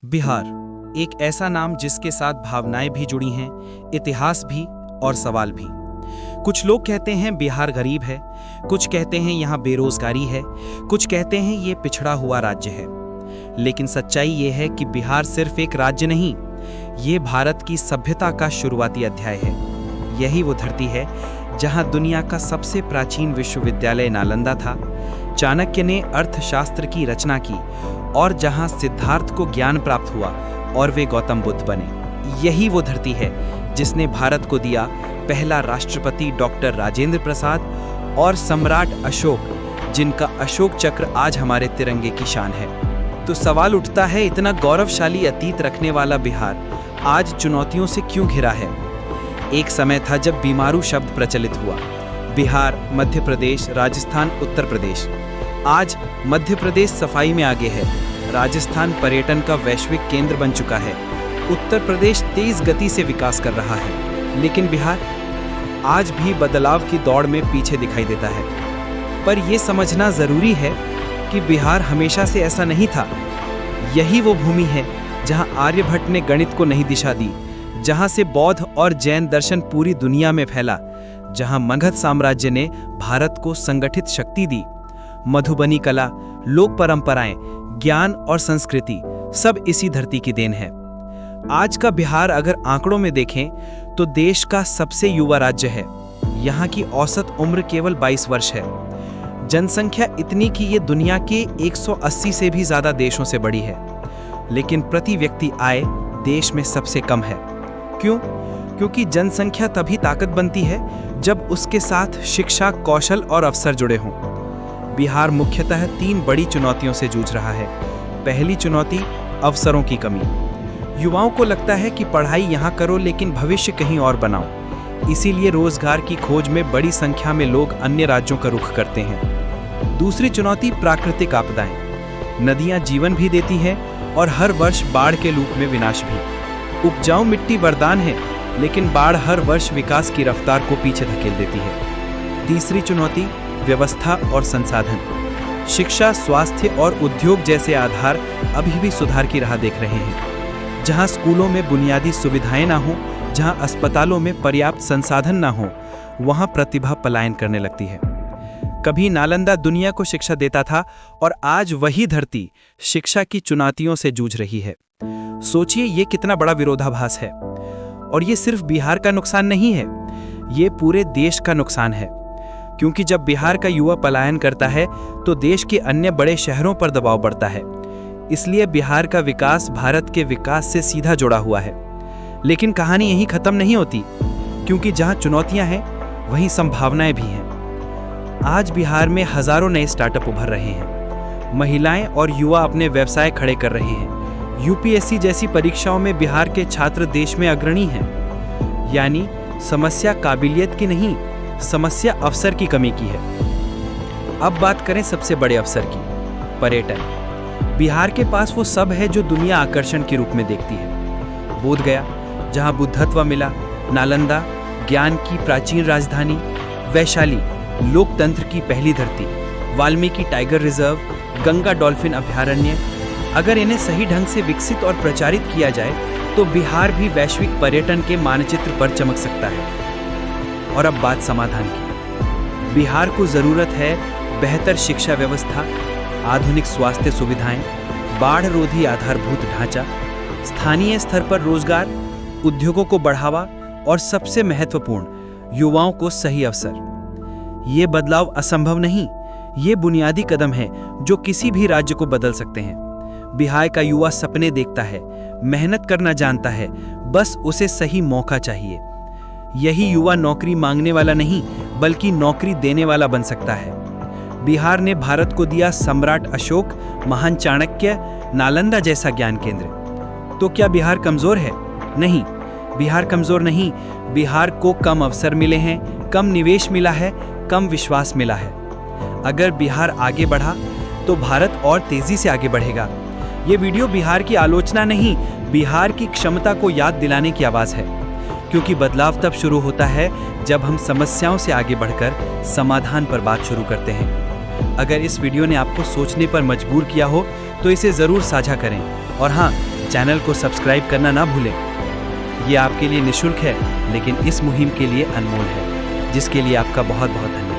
बिहार एक ऐसा नाम जिसके साथ भावनाएं भी जुड़ी हैं, इतिहास भी और सवाल भी। कुछ लोग कहते हैं बिहार गरीब है, कुछ कहते हैं यहाँ बेरोजगारी है, कुछ कहते हैं ये पिछड़ा हुआ राज्य है। लेकिन सच्चाई ये है कि बिहार सिर्फ एक राज्य नहीं, ये भारत की सभ्यता का शुरुआती अध्याय है। यही वो धरती है जहाँ दुनिया का सबसे प्राचीन विश्वविद्यालय नालंदा था, चाणक्य ने अर्थशास्त्र की रचना की और जहां सिद्धार्थ को ज्ञान प्राप्त हुआ और वे गौतम बुद्ध बने। यही वो धरती है जिसने भारत को दिया पहला राष्ट्रपति डॉक्टर राजेंद्र प्रसाद और सम्राट अशोक, जिनका अशोक चक्र आज हमारे तिरंगे की शान है। तो सवाल उठता है, इतना गौरवशाली अतीत रखने वाला बिहार आज चुनौतियों से क्यों घिरा है? एक समय था जब बीमारू शब्द प्रचलित हुआ। बिहार, मध्य प्रदेश, राजस्थान, उत्तर प्रदेश। आज मध्य प्रदेश सफाई में आगे है, राजस्थान पर्यटन का वैश्विक केंद्र बन चुका है, उत्तर प्रदेश तेज गति से विकास कर रहा है, लेकिन बिहार आज भी बदलाव की दौड़ में पीछे दिखाई देता है। पर यह समझना जरूरी है कि बिहार हमेशा से ऐसा नहीं था। यही वो भूमि है जहां आर्यभट्ट ने गणित को नई दिशा दी, जहां से बौद्ध और जैन दर्शन पूरी दुनिया में फैला, जहां मगध साम्राज्य ने भारत को संगठित शक्ति दी। मधुबनी कला, लोक परंपराएं, ज्ञान और संस्कृति सब इसी धरती की देन है। आज का बिहार अगर आंकड़ों में देखें तो देश का सबसे युवा राज्य है। यहाँ की औसत उम्र केवल 22 वर्ष है। जनसंख्या इतनी कि ये दुनिया के 180 से भी ज्यादा देशों से बड़ी है, लेकिन प्रति व्यक्ति आय देश में सबसे कम है। क्यों? क्योंकि जनसंख्या तभी ताकत बनती है जब उसके साथ शिक्षा, कौशल और अवसर जुड़े हों। बिहार मुख्यतः 3 बड़ी चुनौतियों से जूझ रहा है। पहली चुनौती अवसरों की कमी। युवाओं को लगता है कि पढ़ाई यहाँ करो लेकिन भविष्य कहीं और बनाओ। इसीलिए रोजगार की खोज में बड़ी संख्या में लोग अन्य राज्यों का रुख करते हैं। दूसरी चुनौती प्राकृतिक आपदाएं। नदियाँ जीवन भी देती हैं और हर वर्ष बाढ़ के रूप में विनाश भी। उपजाऊ मिट्टी वरदान है, लेकिन बाढ़ हर वर्ष विकास की रफ्तार को पीछे धकेल देती है। तीसरी चुनौती व्यवस्था और संसाधन। शिक्षा, स्वास्थ्य और उद्योग जैसे आधार अभी भी सुधार की राह देख रहे हैं। जहां स्कूलों में बुनियादी सुविधाएं ना हो, जहां अस्पतालों में पर्याप्त संसाधन ना हो, वहां प्रतिभा पलायन करने लगती है। कभी नालंदा दुनिया को शिक्षा देता था और आज वही धरती शिक्षा की चुनौतियों से जूझ रही है। सोचिए ये कितना बड़ा विरोधाभास है। और ये सिर्फ बिहार का नुकसान नहीं है, ये पूरे देश का नुकसान है। क्योंकि जब बिहार का युवा पलायन करता है तो देश के अन्य बड़े शहरों पर दबाव बढ़ता है। इसलिए बिहार का विकास भारत के विकास से सीधा जुड़ा हुआ है। लेकिन कहानी यहीं खत्म नहीं होती, क्योंकि जहां चुनौतियां हैं वहीं संभावनाएं भी हैं। आज बिहार में हजारों नए स्टार्टअप उभर रहे हैं। महिलाएं और युवा अपने व्यवसाय खड़े कर रहे हैं। यूपीएससी जैसी परीक्षाओं में बिहार के छात्र देश में अग्रणी हैं। यानी समस्या काबिलियत की नहीं, समस्या अवसर की कमी की है। अब बात करें सबसे बड़े अवसर की, पर्यटन। बिहार के पास वो सब है जो दुनिया आकर्षण के रूप में देखती है। बोधगया, जहां बुद्धत्व मिला, नालंदा, ज्ञान की प्राचीन राजधानी, वैशाली, लोकतंत्र की पहली धरती, Valmiki tiger reserve, Ganga dolphin अभयारण्य। अगर इन्हें सही ढंग से विकसित और प्रचारित किया जाए तो बिहार भी वैश्विक पर्यटन के मानचित्र पर चमक सकता है। और अब बात समाधान की। बिहार को जरूरत है बेहतर शिक्षा व्यवस्था, आधुनिक स्वास्थ्य सुविधाएं, बाढ़ रोधी आधारभूत ढांचा, स्थानीय स्तर पर रोजगार, उद्योगों को बढ़ावा और सबसे महत्वपूर्ण, युवाओं को सही अवसर। ये बदलाव असंभव नहीं, ये बुनियादी कदम है जो किसी भी राज्य को बदल सकते हैं। बिहार का युवा सपने देखता है, मेहनत करना जानता है, बस उसे सही मौका चाहिए। यही युवा नौकरी मांगने वाला नहीं, बल्कि नौकरी देने वाला बन सकता है। बिहार ने भारत को दिया सम्राट अशोक, महान चाणक्य, नालंदा जैसा ज्ञान केंद्र। तो क्या बिहार कमजोर है? नहीं, बिहार कमजोर नहीं। बिहार को कम अवसर मिले हैं, कम निवेश मिला है, कम विश्वास मिला है। अगर बिहार आगे बढ़ा तो भारत और तेजी से आगे बढ़ेगा। ये वीडियो बिहार की आलोचना नहीं, बिहार की क्षमता को याद दिलाने की आवाज है। क्योंकि बदलाव तब शुरू होता है जब हम समस्याओं से आगे बढ़कर समाधान पर बात शुरू करते हैं। अगर इस वीडियो ने आपको सोचने पर मजबूर किया हो तो इसे जरूर साझा करें। और हाँ, चैनल को सब्सक्राइब करना ना भूलें। ये आपके लिए निःशुल्क है, लेकिन इस मुहिम के लिए अनमोल है, जिसके लिए आपका बहुत बहुत धन्यवाद।